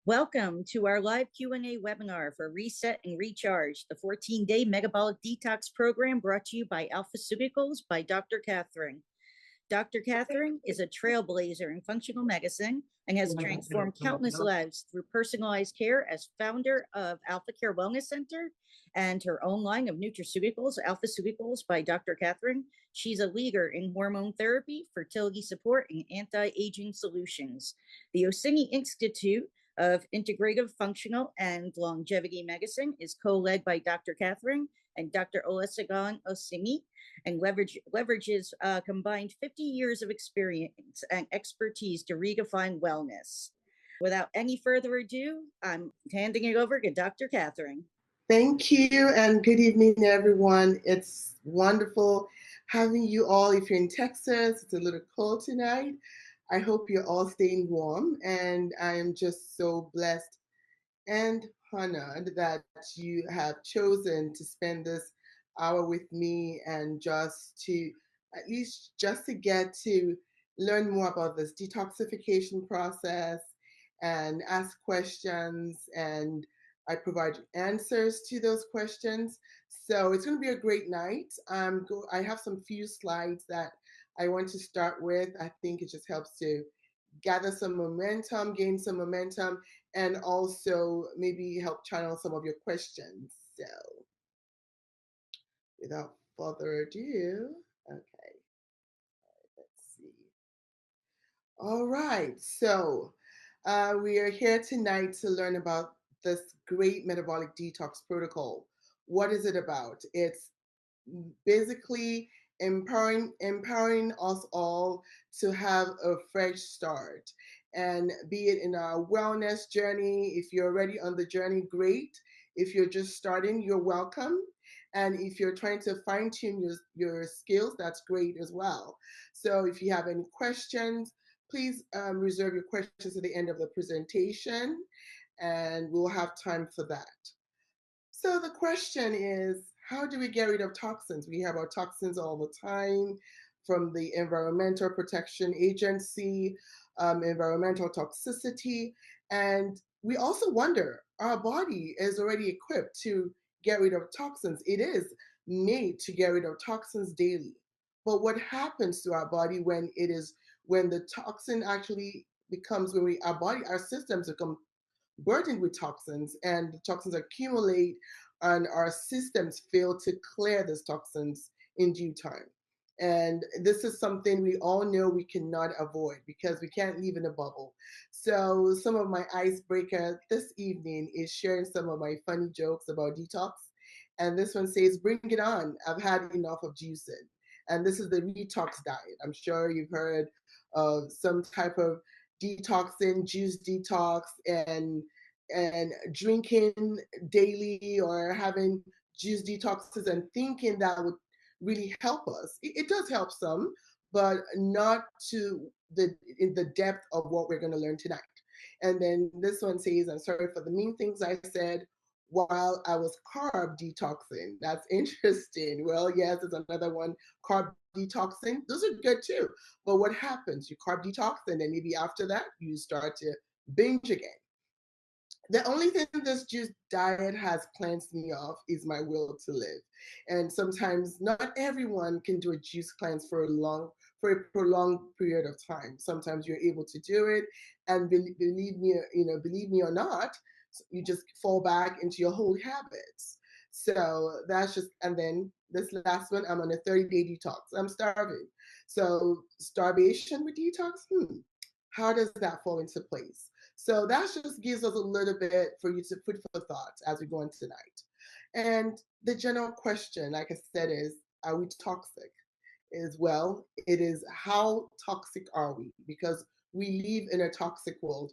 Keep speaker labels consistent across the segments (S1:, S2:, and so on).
S1: Welcome to our live Q&A webinar for Reset and Recharge, the 14-day metabolic detox program brought to you by AlphaCeuticals by Dr. Catherine. Dr. Catherine is a trailblazer in functional medicine and has transformed countless lives through personalized care as founder of AlphaCare Wellness Center and her own line of nutraceuticals, AlphaCeuticals by Dr. Catherine. She's a leader in hormone therapy, fertility support, and anti-aging solutions. The Osyny Institute of Integrative Functional and Longevity Medicine is co-led by Dr. Catherine and Dr. Olusegun Osyny, and leverages combined 50 years of experience and expertise to redefine wellness. Without any further ado, I'm handing it over to Dr. Catherine.
S2: Thank you, and good evening, everyone. It's wonderful having you all. If you're in Texas, it's a little cold tonight. I hope you're all staying warm, and I am just so blessed and honored that you have chosen to spend this hour with me and just to at least just to get to learn more about this detoxification process and ask questions, and I provide answers to those questions. So it's going to be a great night. I have some few slides that I want to start with. I think it just helps to gather some momentum, gain some momentum, and also maybe help channel some of your questions. So without further ado, okay, let's see. All right, so we are here tonight to learn about this great metabolic detox protocol. What is it about? It's basically empowering us all to have a fresh start, and be it in our wellness journey. If you're already on the journey, great. If you're just starting, you're welcome. And if you're trying to fine tune your skills, that's great as well. So if you have any questions, please reserve your questions at the end of the presentation, and we'll have time for that. So the question is, how do we get rid of toxins? We have our toxins all the time from the Environmental Protection Agency, environmental toxicity. And we also wonder, our body is already equipped to get rid of toxins. It is made to get rid of toxins daily. But what happens to our body when the toxin actually becomes, our systems become burdened with toxins, and the toxins accumulate, and our systems fail to clear these toxins in due time. And this is something we all know we cannot avoid because we can't live in a bubble. So some of my icebreaker this evening is sharing some of my funny jokes about detox. And this one says, bring it on. I've had enough of juicing. And this is the detox diet. I'm sure you've heard of some type of detoxing, juice detox, and drinking daily or having juice detoxes and thinking that would really help us. It does help some, but not to in the depth of what we're going to learn tonight. And then this one says, I'm sorry for the mean things I said while I was carb detoxing. That's interesting. Well, yes, there's another one, carb detoxing. Those are good too. But what happens? You carb detox, and then maybe after that, you start to binge again. The only thing this juice diet has cleansed me of is my will to live. And sometimes not everyone can do a juice cleanse for a prolonged period of time. Sometimes you're able to do it, and believe me or not, you just fall back into your old habits. So that's just, and then this last one, I'm on a 30-day detox. I'm starving. So starvation with detox, how does that fall into place? So that just gives us a little bit for you to put for thought as we go on tonight. And the general question, like I said, is, are we toxic? Is, well, it is, how toxic are we? Because we live in a toxic world.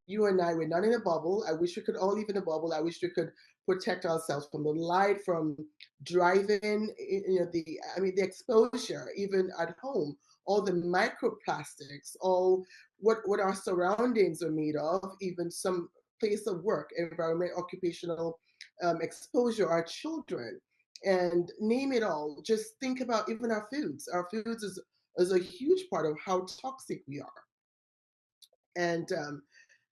S2: You and I, we're not in a bubble. I wish we could all live in a bubble. I wish we could protect ourselves from the light, from driving, the exposure, even at home, all the microplastics, all what our surroundings are made of, even some place of work, environment, occupational exposure, our children, and name it all. Just think about even our foods. Our foods is a huge part of how toxic we are. And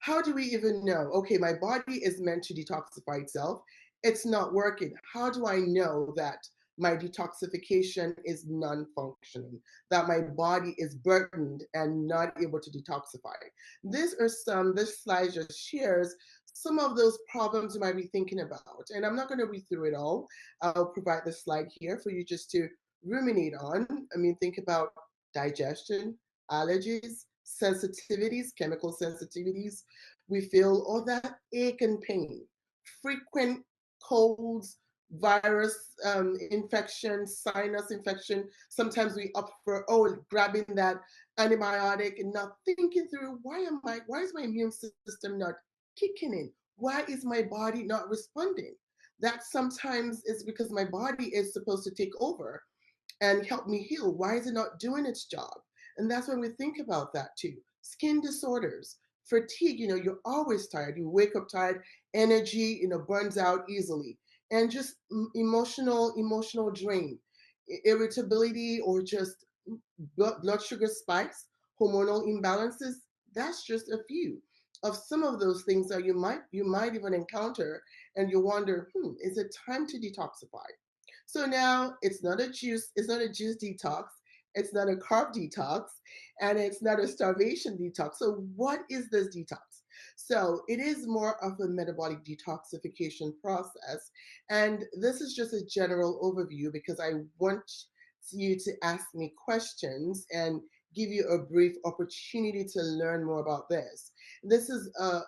S2: How do we even know? Okay, my body is meant to detoxify itself. It's not working. How do I know that my detoxification is non functioning, that my body is burdened and not able to detoxify? This slide just shares some of those problems you might be thinking about. And I'm not going to read through it all. I'll provide the slide here for you just to ruminate on. I mean, think about digestion, allergies, sensitivities, chemical sensitivities. We feel all that ache and pain, frequent colds, virus infection, sinus infection. Sometimes we opt for grabbing that antibiotic and not thinking through why is my immune system not kicking in? Why is my body not responding? That sometimes is because my body is supposed to take over and help me heal. Why is it not doing its job? And that's when we think about that too. Skin disorders, fatigue, you're always tired. You wake up tired, energy, burns out easily. And just emotional drain, irritability, or just blood sugar spikes, hormonal imbalances. That's just a few of some of those things that you might even encounter, and you wonder, is it time to detoxify? So now it's not a juice detox, it's not a carb detox, and it's not a starvation detox. So what is this detox? So it is more of a metabolic detoxification process. And this is just a general overview because I want you to ask me questions and give you a brief opportunity to learn more about this. This is a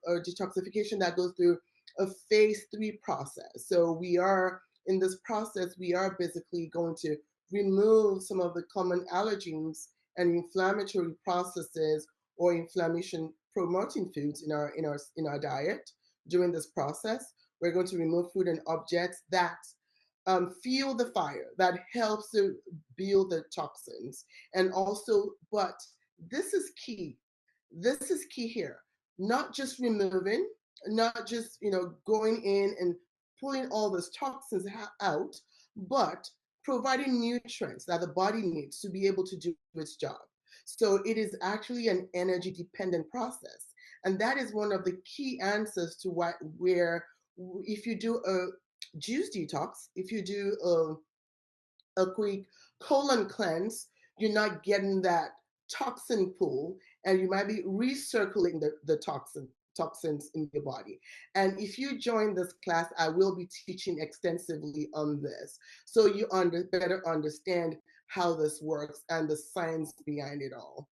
S2: detoxification that goes through a phase 3 process. So in this process, we are basically going to remove some of the common allergens and inflammatory processes or inflammation promoting foods in our diet. During this process, we're going to remove food and objects that fuel the fire, that helps to build the toxins. And also, but this is key. This is key here. Not just removing, not just going in and pulling all those toxins out, but providing nutrients that the body needs to be able to do its job. So it is actually an energy dependent process. And that is one of the key answers to where if you do a juice detox, if you do a quick colon cleanse, you're not getting that toxin pool, and you might be recirculating the toxins in your body. And if you join this class, I will be teaching extensively on this, so you better understand how this works and the science behind it all.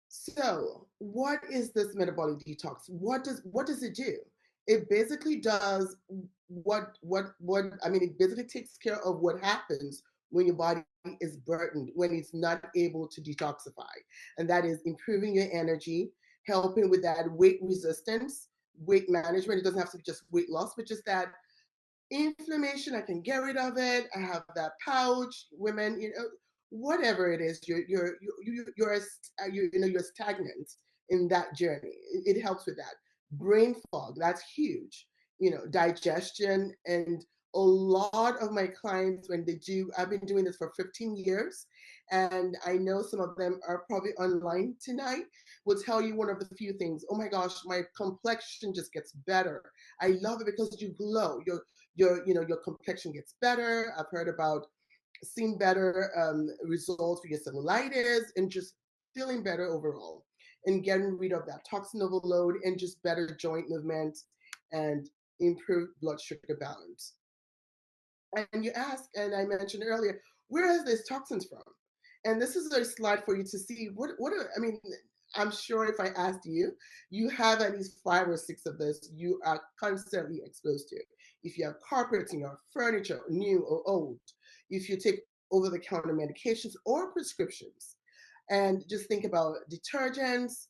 S2: So, what is this metabolic detox? What does it do? It basically does what I mean. It basically takes care of what happens when your body is burdened, when it's not able to detoxify, and that is improving your energy, helping with that weight resistance, weight management. It doesn't have to be just weight loss, but just that inflammation. I can get rid of it. I have that pouch. Women, whatever it is, you're stagnant in that journey. It helps with that. Brain fog, that's huge. Digestion. And a lot of my clients, when they do, I've been doing this for 15 years, and I know some of them are probably online tonight, will tell you one of the few things. Oh my gosh, my complexion just gets better. I love it because you glow. Your complexion gets better. I've heard about seeing better results for your cellulitis and just feeling better overall, and getting rid of that toxin overload and just better joint movement and improved blood sugar balance. And you ask, and I mentioned earlier, where is these toxins from? And this is a slide for you to see I mean, I'm sure if I asked you, you have at least 5 or 6 of this you are constantly exposed to. If you have carpets in your furniture, new or old, if you take over the counter medications or prescriptions, and just think about detergents,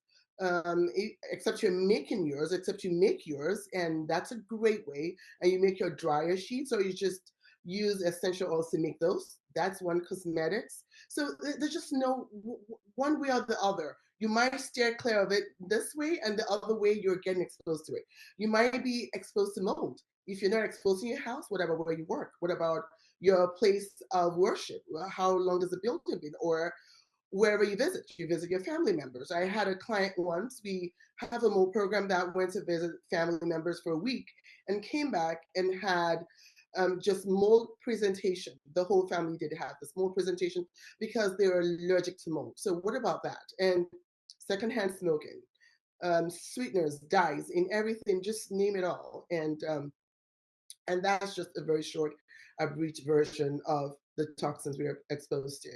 S2: except you make yours, and that's a great way. And you make your dryer sheets, or you just use essential oils to make those. That's one. Cosmetics. So there's just no one way or the other. You might steer clear of it this way, and the other way you're getting exposed to it. You might be exposed to mold. If you're not exposed in your house, whatever where you work. What about your place of worship? How long has the building been? Or wherever you visit your family members. I had a client once, we have a mole program that went to visit family members for a week and came back and had just mold presentation. The whole family did have this mold presentation because they were allergic to mold. So what about that? And secondhand smoking, sweeteners, dyes, in everything, just name it all. And that's just a very short, abridged version of the toxins we are exposed to.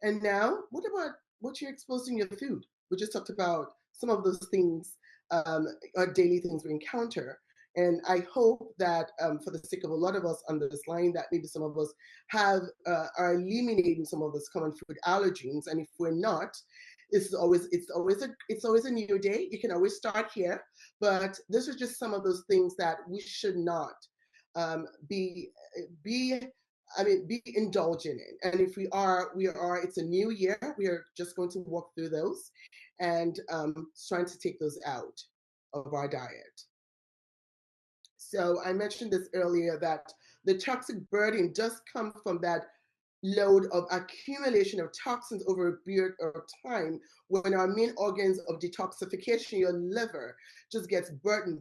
S2: And now, what about what you're exposed to in your food? We just talked about some of those things, are daily things we encounter. And I hope that, for the sake of a lot of us on this line, that maybe some of us have are eliminating some of those common food allergens. And if we're not, it's always a new day. You can always start here, but this is just some of those things that we should not be be be indulgent in. And if we are, it's a new year, we are just going to walk through those and trying to take those out of our diet. So I mentioned this earlier, that the toxic burden does come from that load of accumulation of toxins over a period of time, when our main organs of detoxification, your liver, just gets burdened,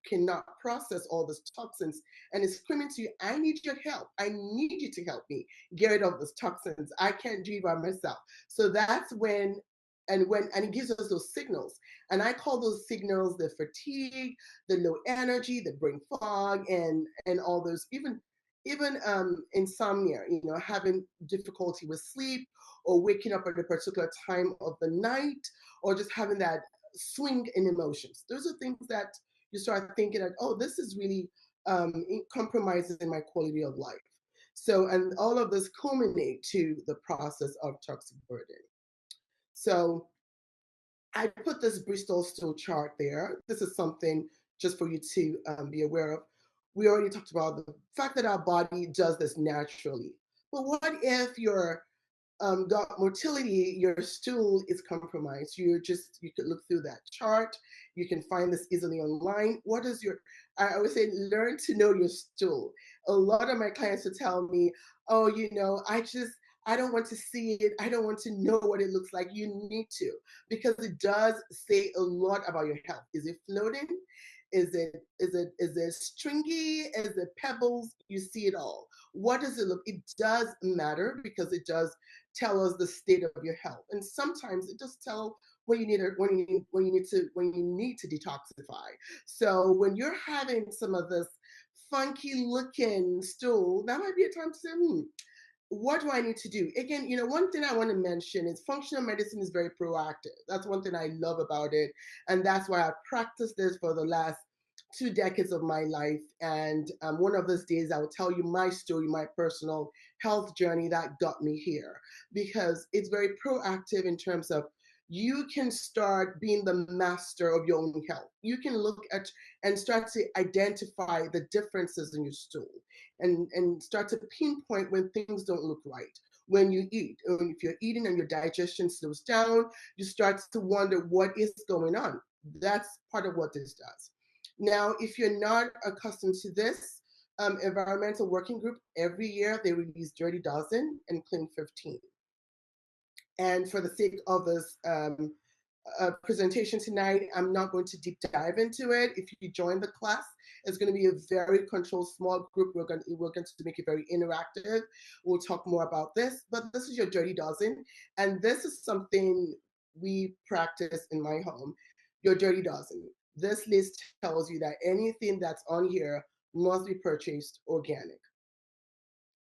S2: cannot process all these toxins, and is screaming to you, I need your help. I need you to help me get rid of those toxins. I can't do it by myself. So that's when it gives us those signals. And I call those signals the fatigue, the low energy, the brain fog, and all those, even insomnia, having difficulty with sleep, or waking up at a particular time of the night, or just having that swing in emotions. Those are things that you start thinking that, oh, this is really compromising my quality of life. So, and all of this culminate to the process of toxic burden. So I put this Bristol stool chart there. This is something just for you to be aware of. We already talked about the fact that our body does this naturally. But what if your gut motility, your stool is compromised? You could look through that chart. You can find this easily online. What is your, I always say, learn to know your stool. A lot of my clients will tell me, oh, I don't want to see it. I don't want to know what it looks like. You need to, because it does say a lot about your health. Is it floating? Is it stringy? Is it pebbles? You see it all. What does it look? It does matter, because it does tell us the state of your health. And sometimes it does tell when you need it, when you need to detoxify. So when you're having some of this funky looking stool, that might be a time to say, what do I need to do? Again, one thing I want to mention is functional medicine is very proactive. That's one thing I love about it. And that's why I practiced this for the last 2 decades of my life. And one of those days, I will tell you my story, my personal health journey that got me here, because it's very proactive in terms of, you can start being the master of your own health. You can look at and start to identify the differences in your stool, and start to pinpoint when things don't look right. When you eat, if you're eating and your digestion slows down, you start to wonder what is going on. That's part of what this does. Now, if you're not accustomed to this, environmental working group, every year they release Dirty Dozen and Clean 15. And for the sake of this presentation tonight, I'm not going to deep dive into it. If you join the class, it's going to be a very controlled small group. We're going to make it very interactive. We'll talk more about this, but this is your Dirty Dozen. And this is something we practice in my home, your Dirty Dozen. This list tells you that anything that's on here must be purchased organic.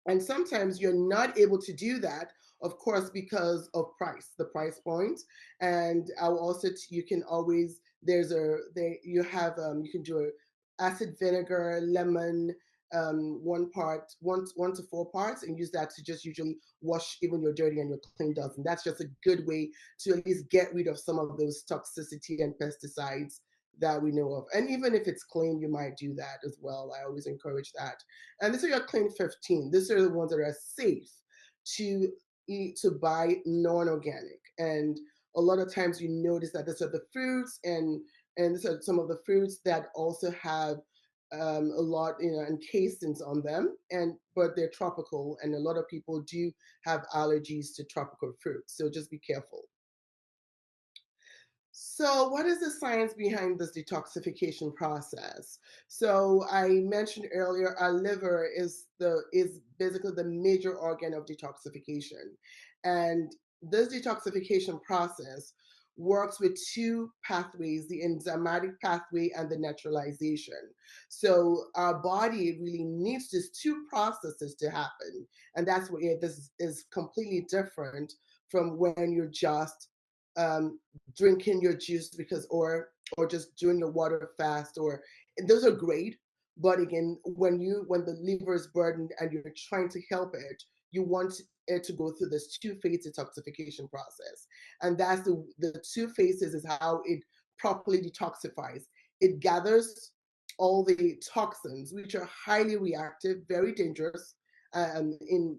S2: And sometimes you're not able to do that, of course, because of the price point. And I'll also, you can always, you have, you can do acid vinegar, lemon, 1 to 4 parts, and use that to just usually wash even your dirty and your clean dozen. That's just a good way to at least get rid of some of those toxicity and pesticides that we know of. And even if it's clean, you might do that as well. I always encourage that. And these are your clean 15. These are the ones that are safe to eat, to buy non-organic. And a lot of times you notice that these are the fruits, and these are some of the fruits that also have a lot, and casings on them, but they're tropical, and a lot of people do have allergies to tropical fruits. So just be careful. So, what is the science behind this detoxification process? So, I mentioned earlier, our liver is basically the major organ of detoxification, and this detoxification process works with two pathways: the enzymatic pathway and the naturalization. So, our body really needs these two processes to happen, and that's where this is completely different from when you're just um, drinking your juice because or just doing your water fast, or those are great, but again, when the liver is burdened and you're trying to help it, you want it to go through this two-phase detoxification process, and that's the two phases is how it properly detoxifies. It gathers all the toxins, which are highly reactive, very dangerous, in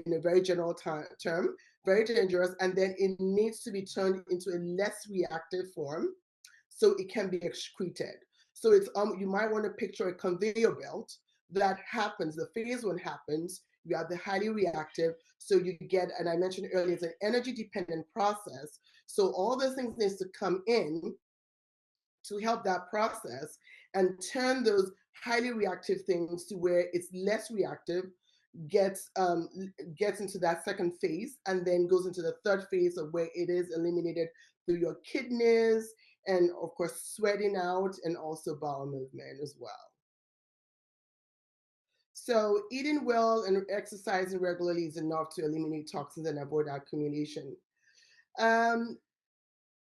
S2: a very general term, very dangerous, and then it needs to be turned into a less reactive form so it can be excreted. So it's you might want to picture a conveyor belt that happens. The phase one happens. You have the highly reactive, so you get, and I mentioned earlier, it's an energy dependent process. So all those things needs to come in to help that process and turn those highly reactive things to where it's less reactive, gets into that second phase, and then goes into the third phase of where it is eliminated through your kidneys, and of course sweating out, and also bowel movement as well. So eating well and exercising regularly is enough to eliminate toxins and avoid accumulation. um,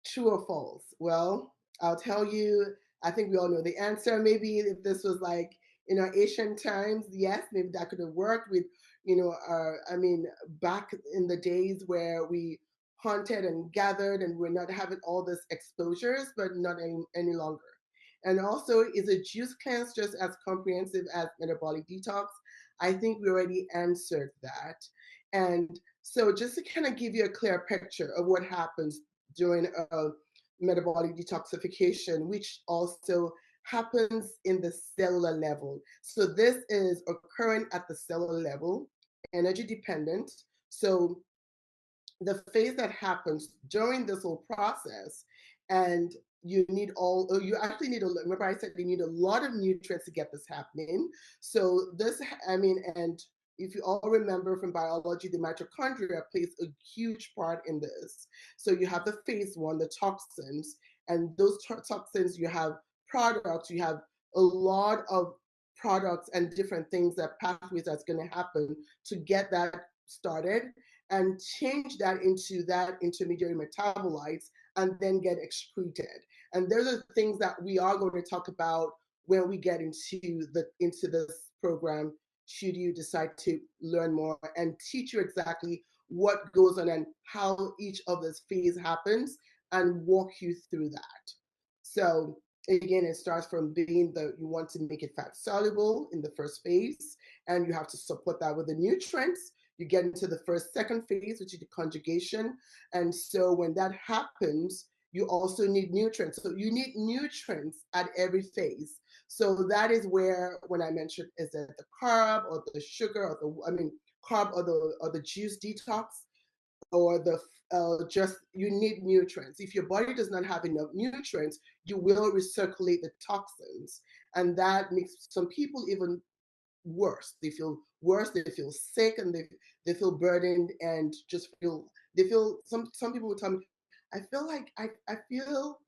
S2: True or false? Well, I'll tell you, I think we all know the answer. Maybe if this was like in our ancient times, yes, maybe that could have worked with, I mean, back in the days where we hunted and gathered and we're not having all these exposures, but not any longer. And also, is a juice cleanse just as comprehensive as metabolic detox? I think we already answered that. And so, just to kind of give you a clear picture of what happens during a metabolic detoxification, which also happens in the cellular level. So this is occurring at the cellular level, energy dependent. So the phase that happens during this whole process, and you actually need remember I said you need a lot of nutrients to get this happening. So this, I mean, and if you all remember from biology, the mitochondria plays a huge part in this. So you have the phase one, the toxins, and those toxins, you have products, you have a lot of products and different things, that pathways that's going to happen to get that started and change that intermediary metabolites, and then get excreted. And those are things that we are going to talk about when we get into this program, should you decide to learn more, and teach you exactly what goes on and how each of this phase happens, and walk you through that. So again, it starts from being you want to make it fat soluble in the first phase, and you have to support that with the nutrients. You get into the second phase, which is the conjugation. And so when that happens, you also need nutrients. So you need nutrients at every phase. So that is where, when I mentioned, is it the carb or the sugar, or carb or the juice detox, or the just, you need nutrients. If your body does not have enough nutrients, you will recirculate the toxins, and that makes some people even worse. They feel worse. They feel sick, and they feel burdened, and just feel. Some people will tell me, I feel like I feel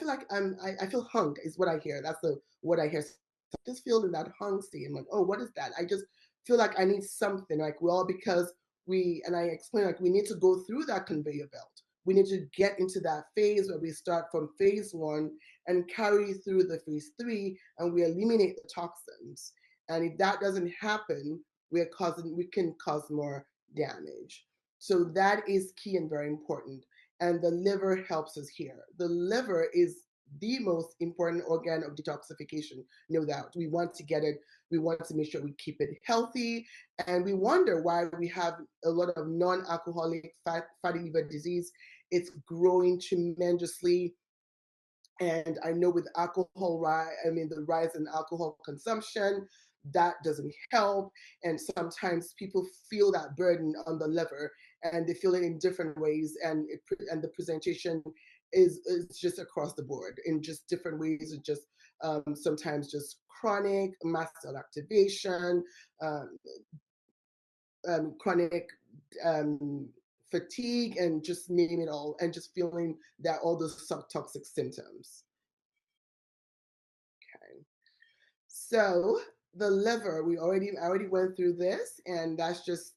S2: like I feel hung is what I hear. That's the what I hear. So I just feel in that hung state. I'm like, oh, what is that? I just feel like I need something. Like, well, because and I explain, like, we need to go through that conveyor belt. We need to get into that phase where we start from phase one and carry through the phase three, and we eliminate the toxins. And if that doesn't happen, we can cause more damage. So that is key and very important. And the liver helps us here. The liver is the most important organ of detoxification, no doubt. We want to get it, we want to make sure we keep it healthy. And we wonder why we have a lot of non-alcoholic fatty liver disease. It's growing tremendously. And I know with alcohol, the rise in alcohol consumption, that doesn't help. And sometimes people feel that burden on the liver, and they feel it in different ways. And the presentation is just across the board in just different ways. It just sometimes just chronic mast cell activation, um, chronic um, fatigue, and just name it all, and just feeling that all those toxic symptoms. Okay. So the liver, I already went through this, and that's just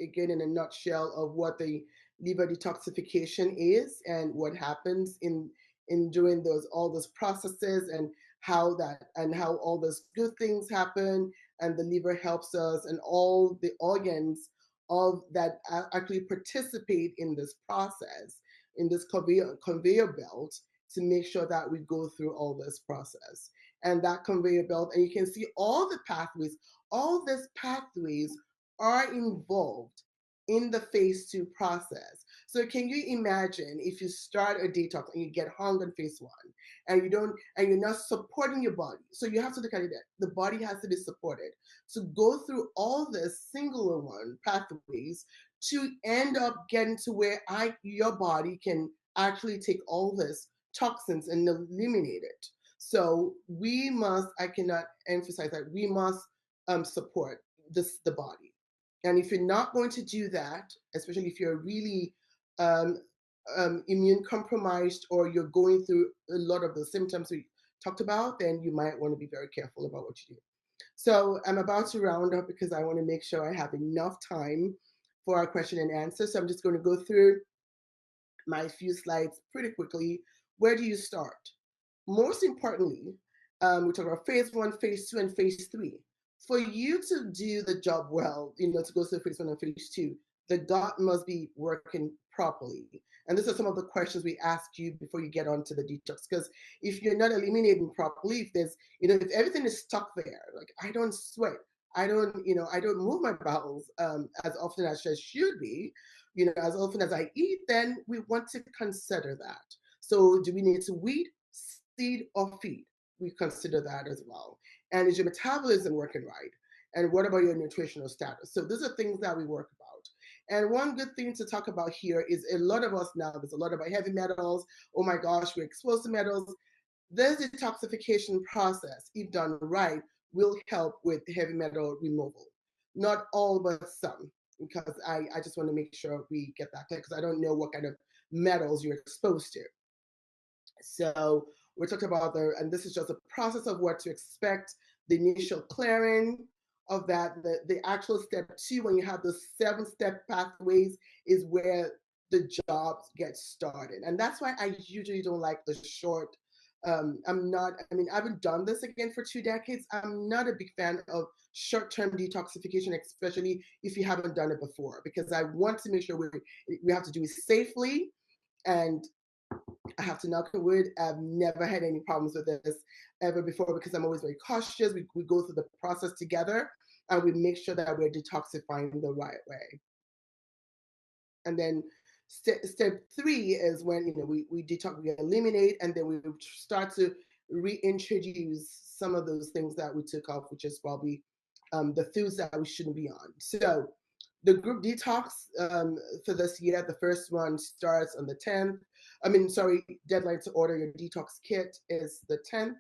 S2: again in a nutshell of what the liver detoxification is and what happens in doing all those processes, and how all those good things happen, and the liver helps us, and all the organs of that actually participate in this process, in this conveyor belt, to make sure that we go through all this process and that conveyor belt. And you can see all the pathways, all these pathways are involved in the phase 2 process. So can you imagine if you start a detox and you get hung on phase 1, and you're not supporting your body? So you have to look at it that the body has to be supported to go through all the singular one pathways to end up getting to where your body can actually take all this toxins and eliminate it. So I cannot emphasize that we must support the body. And if you're not going to do that, especially if you're really um, immune compromised, or you're going through a lot of the symptoms we talked about, then you might want to be very careful about what you do. So I'm about to round up because I want to make sure I have enough time for our question and answer. So I'm just going to go through my few slides pretty quickly. Where do you start? Most importantly, we talk about phase 1, phase 2, and phase 3. For you to do the job well, to go through phase 1 and phase 2, the gut must be working properly. And these are some of the questions we ask you before you get onto the detox. Because if you're not eliminating properly, if everything is stuck there, like I don't sweat, I don't move my bowels as often as I should be, as often as I eat, then we want to consider that. So do we need to weed, seed, or feed? We consider that as well. And is your metabolism working right? And what about your nutritional status? So these are things that we work about. And one good thing to talk about here is a lot of us now, there's a lot about heavy metals. Oh my gosh, we're exposed to metals. This detoxification process, if done right, will help with heavy metal removal. Not all, but some, because I just want to make sure we get that clear, because I don't know what kind of metals you're exposed to. So we're talking about and this is just a process of what to expect, the initial clearing of that. The actual step 2, when you have the 7-step pathways, is where the jobs get started. And that's why I usually don't like the short. I haven't done this again for 2 decades. I'm not a big fan of short-term detoxification, especially if you haven't done it before, because I want to make sure we have to do it safely. And I have to knock on wood, I've never had any problems with this ever before, because I'm always very cautious. We go through the process together, and we make sure that we're detoxifying the right way. And then step 3 is when we detox, we eliminate, and then we start to reintroduce some of those things that we took off, which is probably the foods that we shouldn't be on. So the group detox for this year, the first one starts on the 10th. Deadline to order your detox kit is the 10th,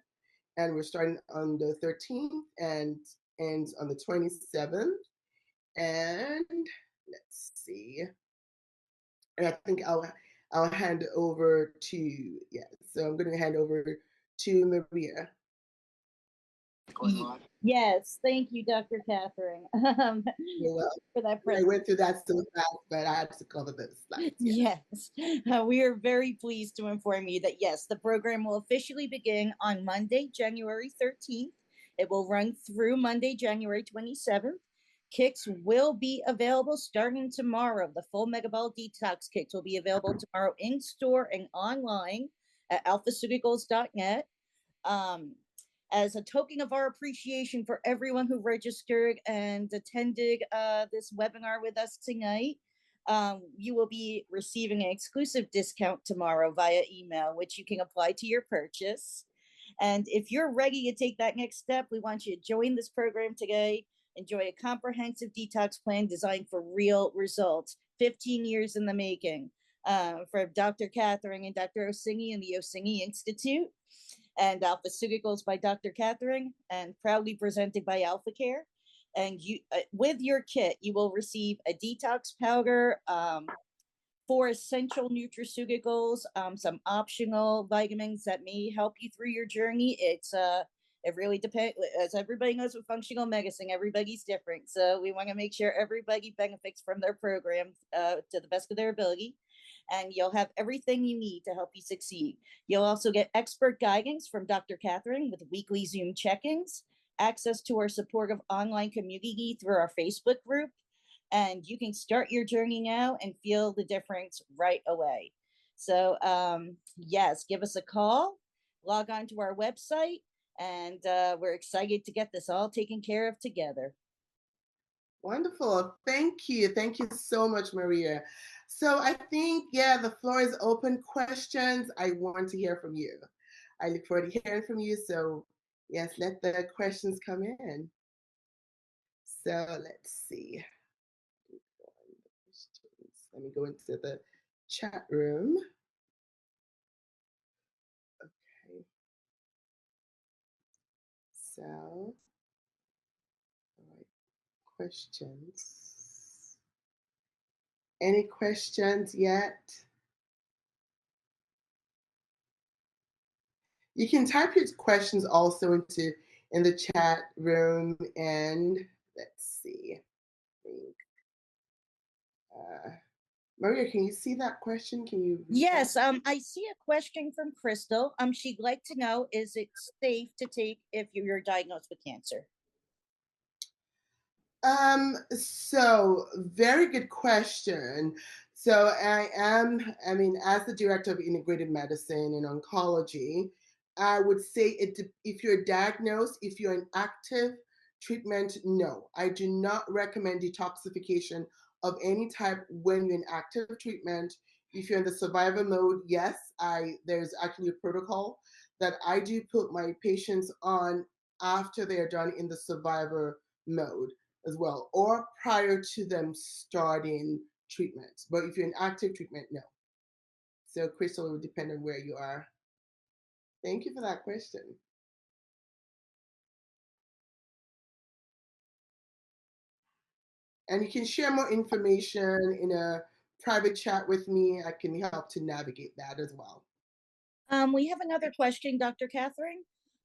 S2: and we're starting on the 13th and ends on the 27th. And let's see. And I think I'll hand over to So I'm going to hand over to Maria.
S1: Yes, thank you, Dr. Catherine, for that
S2: I went through that so fast, but I had to cover those slides.
S1: Yes, we are very pleased to inform you that yes, the program will officially begin on Monday, January 13th. It will run through Monday, January 27th. Kits will be available starting tomorrow. The full Metabolic Detox kits will be available tomorrow in store and online at alphaceuticals.net. As a token of our appreciation for everyone who registered and attended this webinar with us tonight, you will be receiving an exclusive discount tomorrow via email, which you can apply to your purchase. And if you're ready to take that next step, we want you to join this program today. Enjoy a comprehensive detox plan designed for real results. 15 years in the making, from Dr. Catherine and Dr. Osingi and the Osingi Institute, and Alphaceuticals by Dr. Catherine, and proudly presented by AlphaCare. And you, with your kit, you will receive a detox powder, 4 essential nutraceuticals, some optional vitamins that may help you through your journey. It really depends. As everybody knows with functional medicine, everybody's different. So we want to make sure everybody benefits from their program to the best of their ability. And you'll have everything you need to help you succeed. You'll also get expert guidance from Dr. Catherine with weekly Zoom check-ins, access to our supportive online community through our Facebook group, and you can start your journey now and feel the difference right away. So yes, give us a call, log on to our website, and we're excited to get this all taken care of together.
S2: Wonderful. Thank you. Thank you so much, Maria. So I think, yeah, the floor is open. Questions, I want to hear from you. I look forward to hearing from you. So yes, let the questions come in. So let's see. Let me go into the chat room. Okay. So, all right, questions. Any questions yet? You can type your questions also in the chat room, and let's see. I think, Maria, can you see that question? Can you read
S1: Yes,
S2: that?
S1: I see a question from Crystal. She'd like to know, is it safe to take if you're diagnosed with cancer?
S2: So very good question. So I mean, as the director of integrated medicine and oncology, I would say if you're diagnosed, if you're in active treatment, no, I do not recommend detoxification of any type when you're in active treatment. If you're in the survivor mode, yes, there's actually a protocol that I do put my patients on after they are done in the survivor mode as well, or prior to them starting treatment. But if you're in active treatment, no. So, Crystal, it would depend on where you are. Thank you for that question. And you can share more information in a private chat with me. I can help to navigate that as well.
S1: We have another question, Dr. Catherine.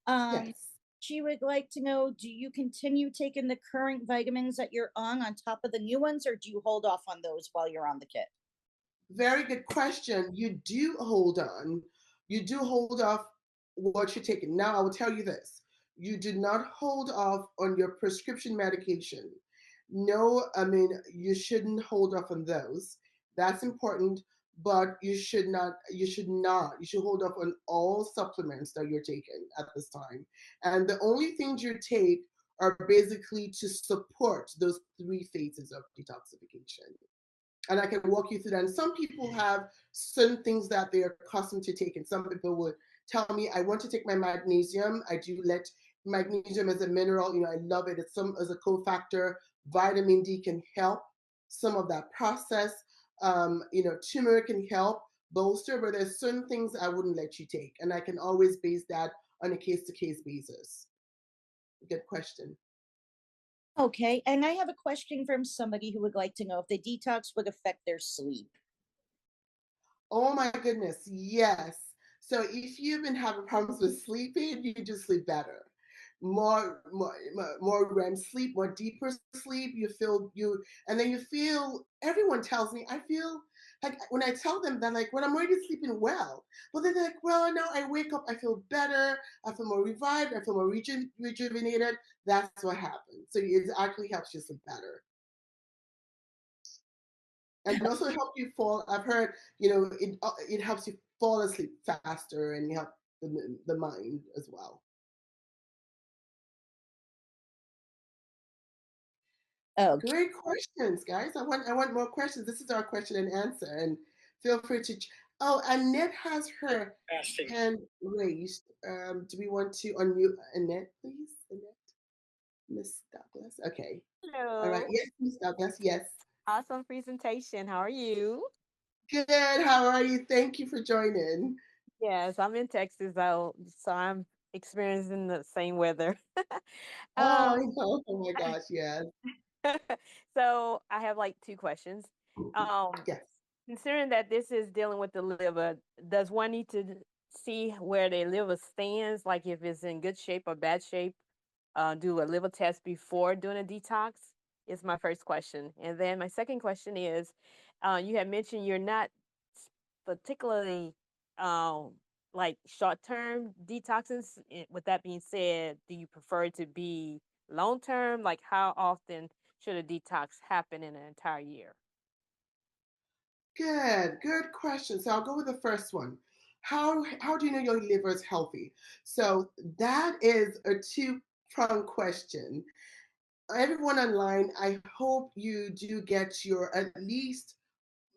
S2: Yes.
S1: She would like to know, do you continue taking the current vitamins that you're on top of the new ones, or do you hold off on those while you're on the kit?
S2: Very good question. You do hold on. You do hold off what you're taking. Now, I will tell you this. You do not hold off on your prescription medication. No, I mean, you shouldn't hold off on those. That's important, but you should hold off on all supplements that you're taking at this time. And the only things you take are basically to support those 3 phases of detoxification, and I can walk you through that. And some people have certain things that they're accustomed to taking. Some people would tell me, I want to take my magnesium. I do let magnesium as a mineral, I love it. It's some as a cofactor. Vitamin D can help some of that process. Turmeric can help bolster, but there's certain things I wouldn't let you take. And I can always base that on a case-to-case basis. Good question.
S1: Okay, and I have a question from somebody who would like to know if the detox would affect their sleep.
S2: Oh my goodness, yes. So if you've been having problems with sleeping, you just sleep better. More REM sleep, more deeper sleep. And then you feel. Everyone tells me I feel like when I tell them that, like when I'm already sleeping well, but they're like, well, now I wake up, I feel better, I feel more revived, I feel more rejuvenated. That's what happens. So it actually helps you sleep better. And also help you fall. I've heard, it helps you fall asleep faster and help the mind as well.
S1: Okay.
S2: Great questions, guys. I want more questions. This is our question and answer, and feel free to. Oh, Annette has her hand raised. Do we want to unmute Annette, please? Annette, Miss Douglas. Okay. All right.
S3: Hello.
S2: Yes, Miss Douglas. Yes.
S3: Awesome presentation. How are you?
S2: Good. How are you? Thank you for joining.
S3: Yes, I'm in Texas, so I'm experiencing the same weather.
S2: Oh, I
S3: um,
S2: know. Oh my gosh. Yes.
S3: so I have like two questions. Um,
S2: Yes.
S3: Considering that this is dealing with the liver, does one need to see where their liver stands, like if it's in good shape or bad shape? Do a liver test before doing a detox? Is my first question. And then my second question is, you had mentioned you're not particularly um, like short-term detoxes. With that being said, do you prefer to be long-term? Like how often should a detox happen in an entire year?
S2: Good, good question. So I'll go with the first one. How do you know your liver is healthy? So that is a two-pronged question. Everyone online, I hope you do get your at least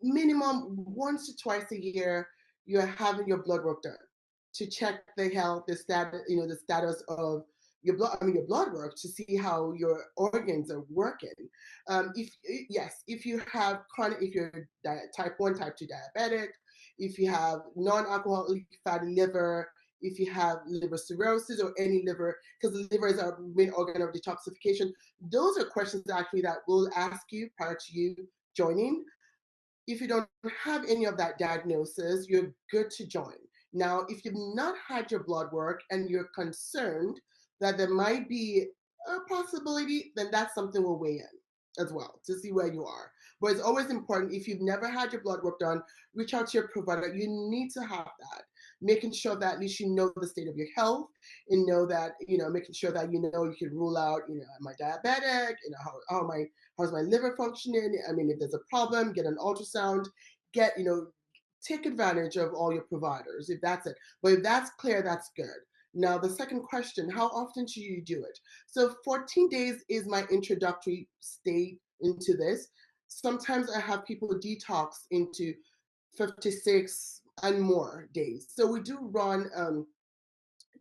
S2: minimum once to twice a year, you're having your blood work done to check the health, the status, the status of your blood. I mean, your blood work to see how your organs are working. If yes, if you have chronic, if you're type 1, type 2 diabetic, if you have non-alcoholic fatty liver, if you have liver cirrhosis or any liver, because the liver is our main organ of detoxification, those are questions actually that we'll ask you prior to you joining. If you don't have any of that diagnosis, you're good to join. Now, if you've not had your blood work and you're concerned that there might be a possibility, then that's something we'll weigh in as well to see where you are. But it's always important, if you've never had your blood work done, reach out to your provider. You need to have that, making sure that at least you know the state of your health and know that, making sure that you can rule out, am I diabetic? How's my liver functioning? I mean, if there's a problem, get an ultrasound, get, take advantage of all your providers if that's it. But if that's clear, that's good. Now, the second question, how often should you do it? So 14 days is my introductory state into this. Sometimes I have people detox into 56 and more days. So we do run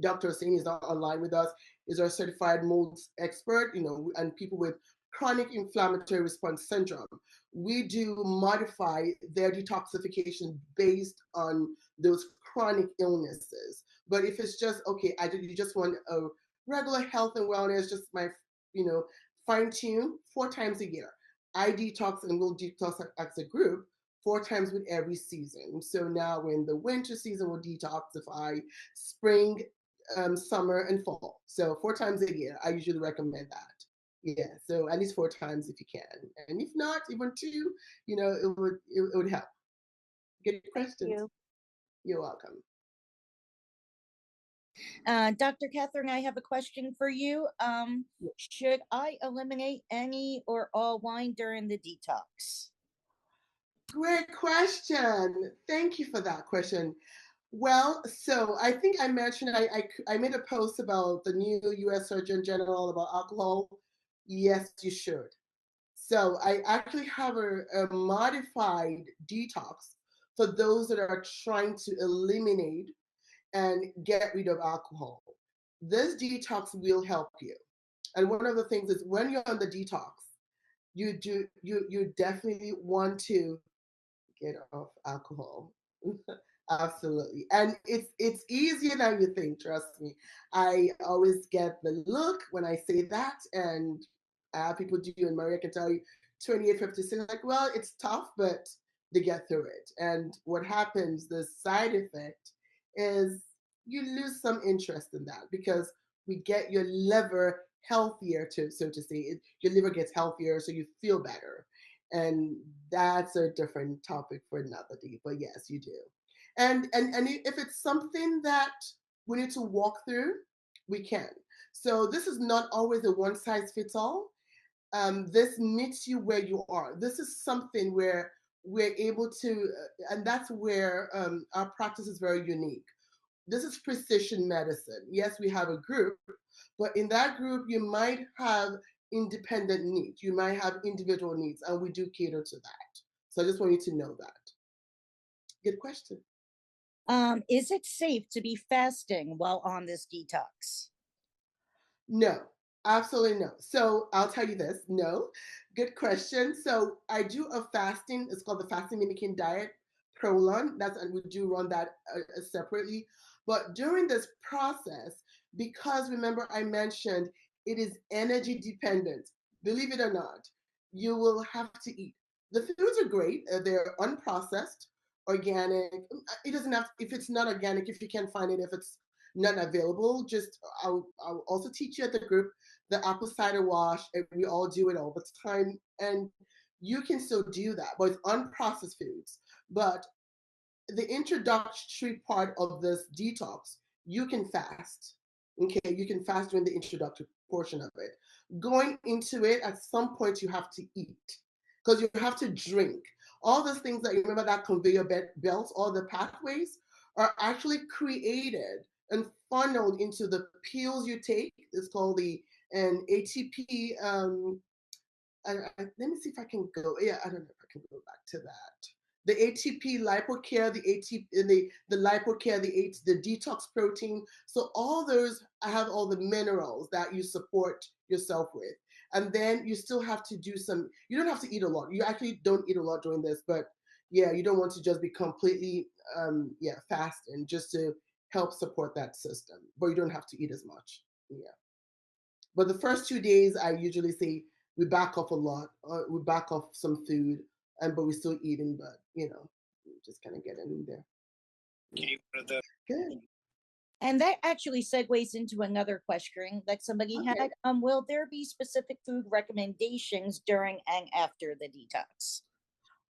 S2: Dr. Hosseini is not online with us, is our certified molds expert, and people with chronic inflammatory response syndrome. We do modify their detoxification based on those chronic illnesses. But if it's just, okay, you just want a regular health and wellness, just my, you know, fine tune 4 times a year. I detox and we'll detox as a group 4 times with every season. So now we're in the winter season, we'll detoxify. Spring, summer, and fall. So 4 times a year, I usually recommend that. Yeah, so at least 4 times if you can, and if not, even two, it would help. Good
S3: Thank
S2: questions.
S3: you.
S2: You're welcome.
S1: Dr. Catherine, I have a question for you. Should I eliminate any or all wine during the detox?
S2: Great question. Thank you for that question. Well, so I think I mentioned I made a post about the new U.S. Surgeon General about alcohol. Yes, you should. So I actually have a modified detox for those that are trying to eliminate and get rid of alcohol. This detox will help you. And one of the things is when you're on the detox, you definitely want to get off alcohol. Absolutely. And it's easier than you think, trust me. I always get the look when I say that, and people do, and Maria can tell you 28, 56, like, well, it's tough, but they get through it. And what happens, the side effect is you lose some interest in that because we get your liver healthier, to so to say. Your liver gets healthier, so you feel better, and that's a different topic for another day. But yes, you do. And if it's something that we need to walk through, we can. So this is not always a one size fits all. This meets you where you are. This is something where we're able to, and that's where our practice is very unique. This is precision medicine. Yes, we have a group, but in that group, you might have independent needs. You might have individual needs, and we do cater to that. So I just want you to know that. Good question.
S1: Is it safe to be fasting while on this detox?
S2: No, absolutely no. So I'll tell you this. No, good question. So I do a fasting. It's called the fasting mimicking diet, Prolon. That's, and we do run that separately. But during this process, because remember I mentioned it is energy dependent. Believe it or not, you will have to eat. The foods are great. They're unprocessed, organic. It doesn't have. If it's not organic, if you can't find it, if it's not available, just I'll also teach you at the group the apple cider wash, and we all do it all the time. And you can still do that, but it's unprocessed foods. But the introductory part of this detox, you can fast. Okay, you can fast during the introductory portion of it. Going into it, at some point, you have to eat because you have to drink. All those things that you remember, that conveyor belts, all the pathways are actually created and funneled into the pills you take. It's called the an ATP. Let me see if I can go. Yeah, I don't know if I can go back to that. The ATP lipocare, the ATP, the lipocare, the detox protein. So all those have all the minerals that you support yourself with. And then you still have to do some. You don't have to eat a lot. You actually don't eat a lot during this, but yeah, you don't want to just be completely fast and just to help support that system. But you don't have to eat as much. Yeah. But the first 2 days, I usually say we back off a lot. We back off some food, and but we're still eating. But just kind of get in there. Yeah. Good.
S1: And that actually segues into another question that somebody
S2: Okay.
S1: had. Will there be specific food recommendations during and after the detox?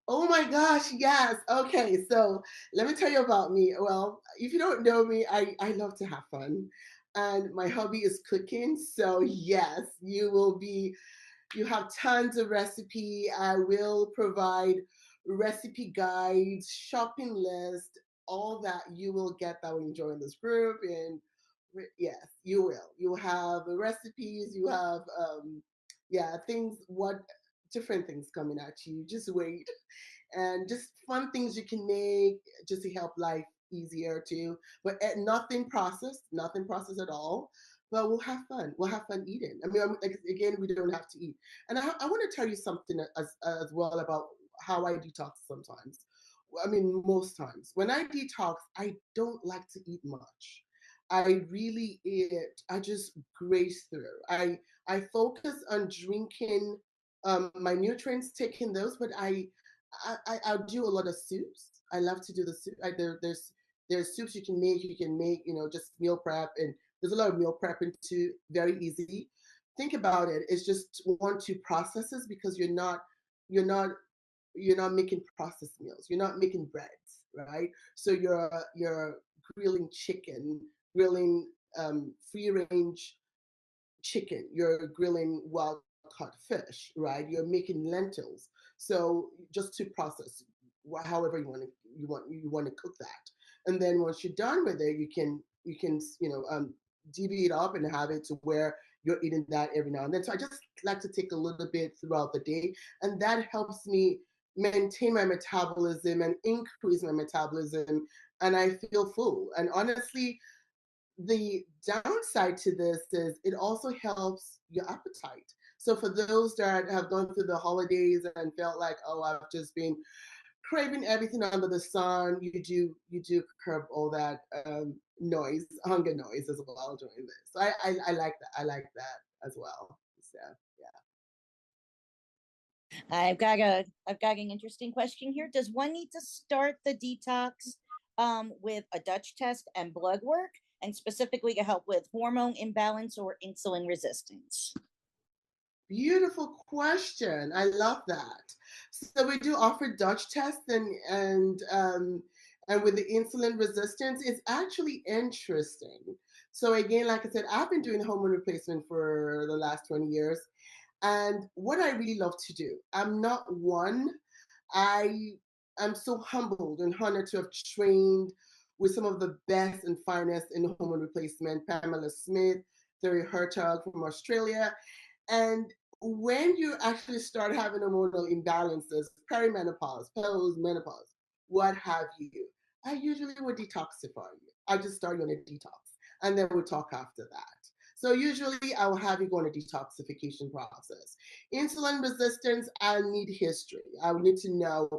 S2: Oh my gosh, yes. Okay, so let me tell you about me. Well, if you don't know me, I love to have fun. And my hobby is cooking. So yes, you have tons of recipe. I will provide recipe guides, shopping list, all that you will get that will enjoy in this group. And yes, you will. You have the recipes, you have things, what different things coming at you. Just wait. And just fun things you can make just to help life easier too. But nothing processed at all. But we'll have fun. We'll have fun eating. I mean, again, we don't have to eat. And I want to tell you something as well about how I detox sometimes. I mean, most times when I detox, I don't like to eat much. I really eat. I just graze through. I focus on drinking my nutrients, taking those, but I'll do a lot of soups. I love to do the soup. There's soups you can make, just meal prep, and there's a lot of meal prepping too. Very easy. Think about it. It's just 1-2 processes because you're not making processed meals. You're not making breads, right? So you're grilling chicken, grilling free range chicken, you're grilling wild caught fish, right? You're making lentils. So just to process, however you want to cook that, and then once you're done with it, you can divvy it up and have it to where you're eating that every now and then. So I just like to take a little bit throughout the day, and that helps me maintain my metabolism and increase my metabolism, and I feel full. And honestly, the downside to this is it also helps your appetite. So for those that have gone through the holidays and felt like, oh, I've just been craving everything under the sun, you do curb all that hunger noise as well during this. So I like that. I like that as well. So
S1: I've got an interesting question here. Does one need to start the detox with a Dutch test and blood work, and specifically to help with hormone imbalance or insulin resistance?
S2: beautiful question. I love that. So we do offer Dutch tests and with the insulin resistance, it's actually interesting. So again, like I said, I've been doing hormone replacement for the last 20 years. And what I really love to do, I'm not one. I am so humbled and honored to have trained with some of the best and finest in hormone replacement, Pamela Smith, Terry Hertog from Australia. And when you actually start having hormonal imbalances, perimenopause, postmenopause, what have you, I usually would detoxify you. I just start you on a detox, and then we'll talk after that. So usually I will have you go on a detoxification process. Insulin resistance, I need history. I would need to know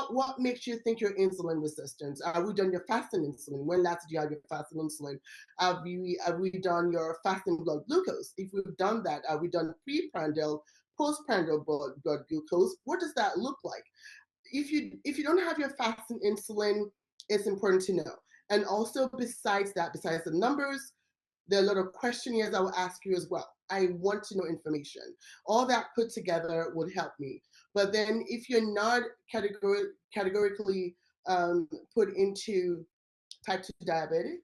S2: what makes you think you're insulin resistant. Have we done your fasting insulin? When last did you have your fasting insulin? Have we done your fasting blood glucose? If we've done that, have we done pre-prandial, post-prandial blood glucose? What does that look like? If you don't have your fasting insulin, it's important to know. And also, besides that, besides the numbers, there are a lot of questionnaires I will ask you as well. I want to know information. All that put together would help me. But then, if you're not categorically put into type 2 diabetic,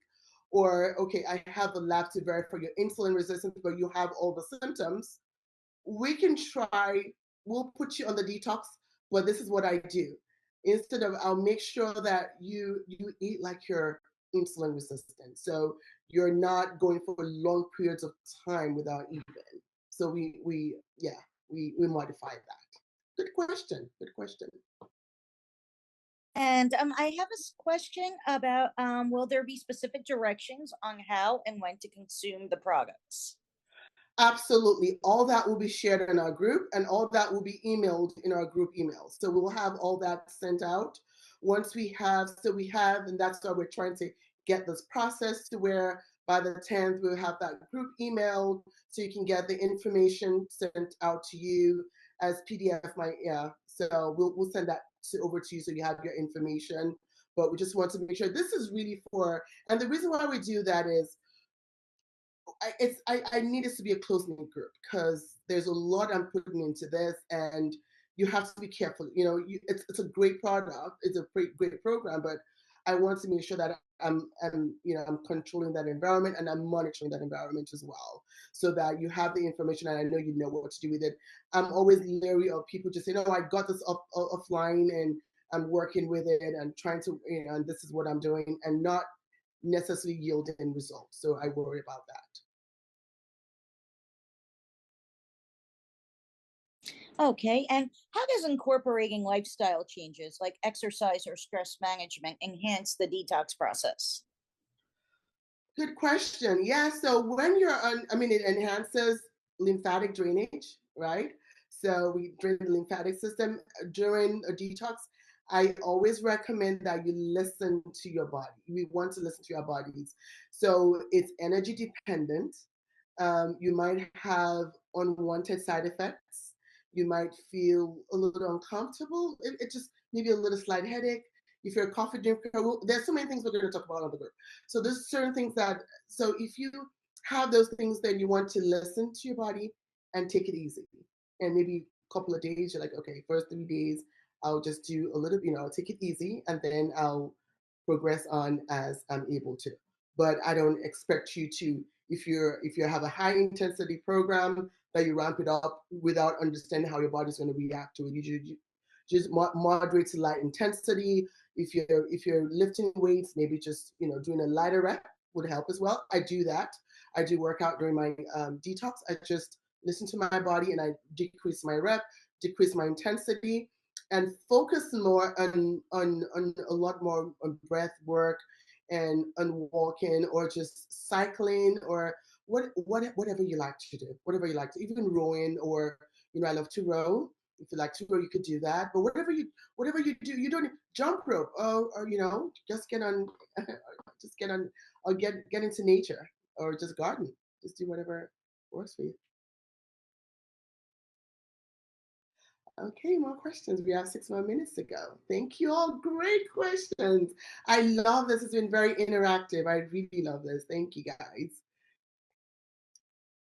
S2: or okay, I have a lab to verify your insulin resistance, but you have all the symptoms, we can try, we'll put you on the detox, but this is what I do. Instead of, I'll make sure that you eat like you're insulin resistant. So you're not going for long periods of time without eating. So we modify that. Good question. Good question.
S1: And I have a question about will there be specific directions on how and when to consume the products?
S2: Absolutely. All that will be shared in our group, and all that will be emailed in our group emails. So we'll have all that sent out once and that's why we're trying to get this process to where by the 10th we'll have that group emailed so you can get the information sent out to you as PDF. So we'll send that over to you so you have your information. But we just want to make sure this is really and the reason why we do that is I need this to be a close knit group because there's a lot I'm putting into this, and you have to be careful. It's a great product, it's a great program, but I want to make sure that I'm controlling that environment and I'm monitoring that environment as well, so that you have the information and I know you know what to do with it. I'm always leery of people just saying, "Oh, I got this offline and I'm working with it and trying to, and this is what I'm doing," and not necessarily yielding results. So I worry about that.
S1: Okay, and how does incorporating lifestyle changes like exercise or stress management enhance the detox process?
S2: Good question. Yeah. So when you're on, it enhances lymphatic drainage, right? So we drain the lymphatic system during a detox. I always recommend that you listen to your body. We want to listen to your bodies. So it's energy dependent. You might have unwanted side effects. You might feel a little uncomfortable. It just maybe a little slight headache. If you're a coffee drinker, there's so many things we're going to talk about on the group. So there's certain things so if you have those things, then you want to listen to your body and take it easy. And maybe a couple of days, you're like, okay, first 3 days, I'll just do a little, I'll take it easy, and then I'll progress on as I'm able to. But I don't expect you to, if you have a high intensity program, that you ramp it up without understanding how your body's going to react to it. You just moderate to light intensity. If you're lifting weights, maybe just doing a lighter rep would help as well. I do that. I do work out during my detox. I just listen to my body and I decrease my rep, decrease my intensity, and focus more on a lot more on breath work and on walking or just cycling or whatever you like to do, whatever you like to, even rowing, or I love to row. If you like to row, you could do that. But whatever you do, you don't jump rope, or just get on, just get on, or get into nature, or just garden. Just do whatever works for you. Okay, more questions. We have 6 more minutes to go. Thank you all. Great questions. I love this. It's been very interactive. I really love this. Thank you, guys.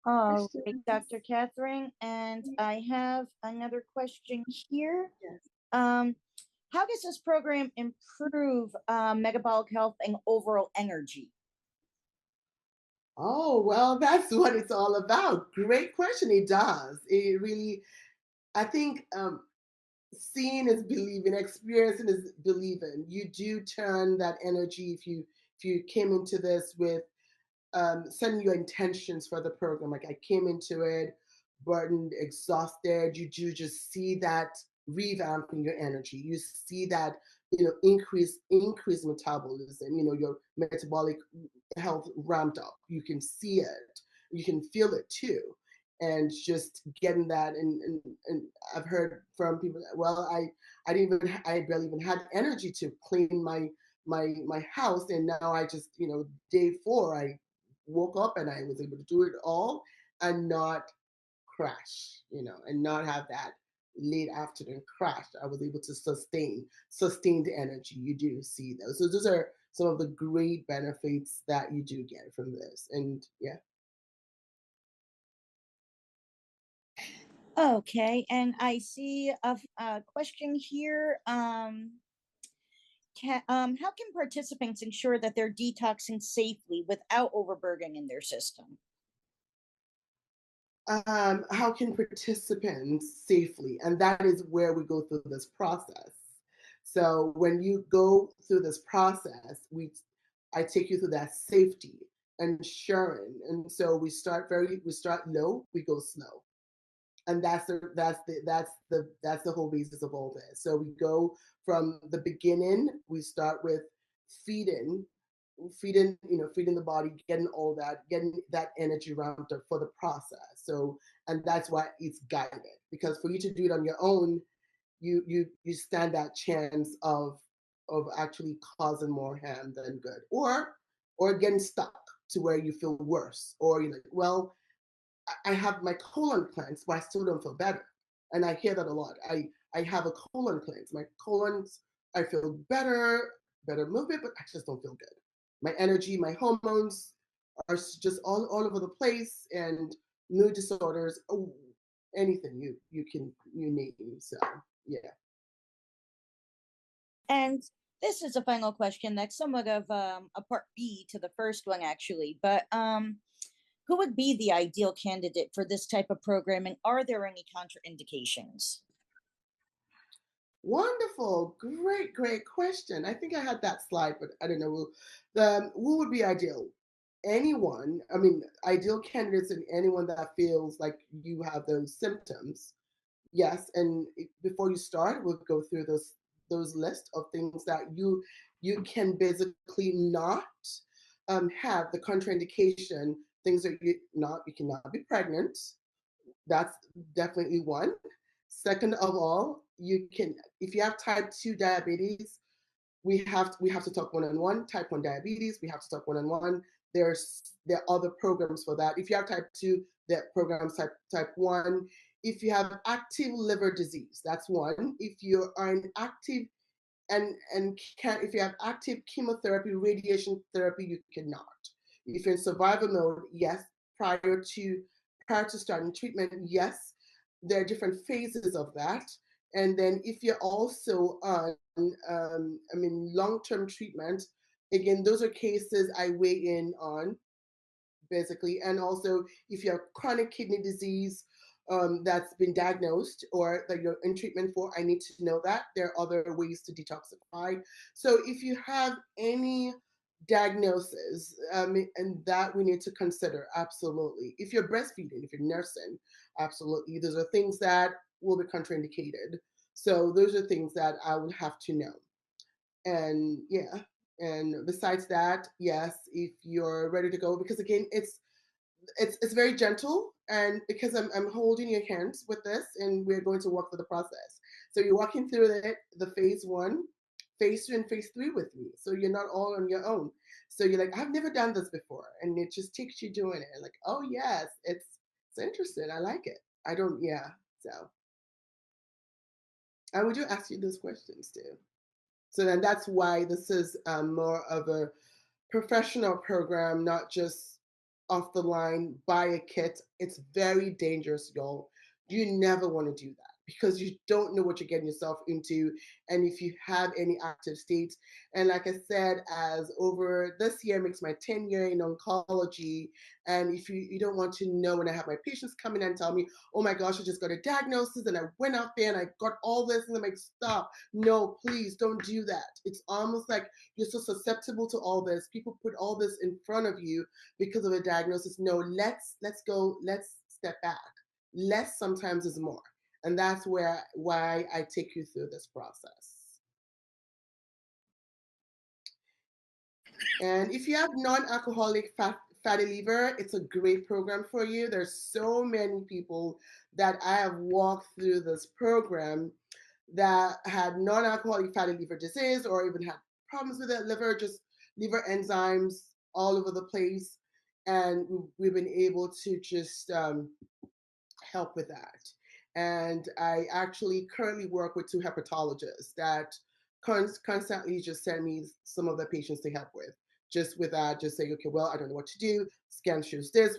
S1: All right,
S2: Questions?
S1: Dr. Catherine, and I have another question here.
S2: Yes.
S1: How does this program improve metabolic health and overall energy?
S2: Oh, well, that's what it's all about. Great question. It does. It really, I think seeing is believing, experiencing is believing. You do turn that energy if you came into this with setting your intentions for the program. Like I came into it burdened, exhausted, you do just see that revamp in your energy. You see that, increase metabolism, your metabolic health ramped up. You can see it, you can feel it too. And just getting that, and I've heard from people that, well, I barely even had energy to clean my house, and now I just, day 4 I woke up and I was able to do it all and not crash, and not have that late afternoon crash. I was able to sustain the energy. You do see those. So those are some of the great benefits that you do get from this. And yeah.
S1: Okay, and I see a question here. How can participants ensure that they're detoxing safely without overburdening their system?
S2: How can participants safely? And that is where we go through this process. So when you go through this process, I take you through that safety, ensuring. And so we start low, we go slow. And that's the whole basis of all this. So we go from the beginning, we start with feeding feeding the body, getting that energy ramped up for the process. So, and that's why it's guided, because for you to do it on your own, you stand that chance of actually causing more harm than good, or getting stuck to where you feel worse, or you're like, well, I have my colon cleansed, but I still don't feel better. And I hear that a lot. I have a colon cleanse. My colons, I feel better movement, but I just don't feel good. My energy, my hormones are just all over the place, and mood disorders, anything you name. So yeah.
S1: And this is a final question that's somewhat of a part B to the first one, actually. But who would be the ideal candidate for this type of programming? Are there any contraindications?
S2: Wonderful, great question. I think I had that slide, but I don't know who would be ideal. Anyone, I mean, ideal candidates and anyone that feels like you have those symptoms. Yes, and before you start, we'll go through those list of things that you can basically not have the contraindication. Things that you cannot be pregnant. That's definitely one. Second of all, you can, if you have type 2 diabetes, we have to talk one-on-one. Type 1 diabetes, we have to talk one-on-one. There are other programs for that. If you have type 2, there are programs type 1. If you have active liver disease, that's one. If you are an active and can if you have active chemotherapy, radiation therapy, you cannot. If you're in survival mode, yes. Prior to starting treatment, yes, there are different phases of that. And then if you're also on, long-term treatment, again, those are cases I weigh in on, basically. And also, if you have chronic kidney disease that's been diagnosed or that you're in treatment for, I need to know that. There are other ways to detoxify. So if you have any diagnosis, and that we need to consider, absolutely. If you're breastfeeding, if you're nursing, absolutely. Those are things that will be contraindicated. So those are things that I would have to know. And yeah, and besides that, yes, if you're ready to go, because again, it's very gentle, and because I'm holding your hands with this, and we're going to walk through the process. So you're walking through the phase 1, phase 2, and phase 3 with me. So you're not all on your own. So you're like, I've never done this before, and it just takes you doing it. Like, oh yes, it's interesting. I like it. I don't, yeah. So I would do ask you those questions too. So then that's why this is more of a professional program, not just off the line, buy a kit. It's very dangerous, y'all. You never want to do that because you don't know what you're getting yourself into. And if you have any active states, and like I said, as over this year makes my 10-year in oncology. And if you don't want to know, when I have my patients come in and tell me, oh my gosh, I just got a diagnosis and I went out there and I got all this, and I'm like, stop. No, please don't do that. It's almost like you're so susceptible to all this. People put all this in front of you because of a diagnosis. No, let's step back. less sometimes is more. And that's why I take you through this process. And if you have non-alcoholic fatty liver, it's a great program for you. There's so many people that I have walked through this program that had non-alcoholic fatty liver disease or even had problems with their liver, just liver enzymes all over the place. And we've been able to just help with that. And I actually currently work with 2 hepatologists that constantly just send me some of the patients to help with. Just with that, just say, okay, well, I don't know what to do. Scan shows this.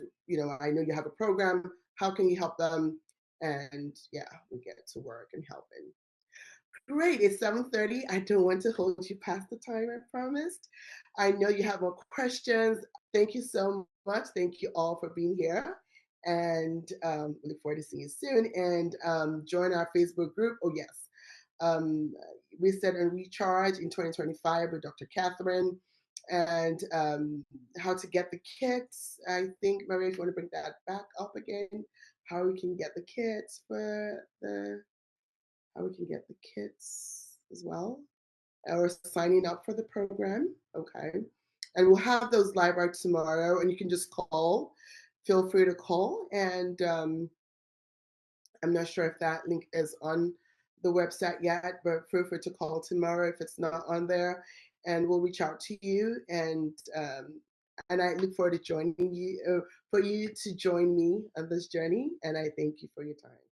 S2: I know you have a program. How can you help them? And yeah, we get to work and helping. Great, it's 7:30. I don't want to hold you past the time I promised. I know you have more questions. Thank you so much. Thank you all for being here. And look forward to seeing you soon. And join our Facebook group. Oh, yes. Reset and Recharge in 2025 with Dr. Catherine. And how to get the kits. I think, Maria, if you want to bring that back up again, how we can get the kits for how we can get the kits as well, or signing up for the program. Okay. And we'll have those live right tomorrow, and you can just call. Feel free to call. And I'm not sure if that link is on the website yet, but feel free to call tomorrow if it's not on there, and we'll reach out to you. And I look forward to joining you, for you to join me on this journey. And I thank you for your time.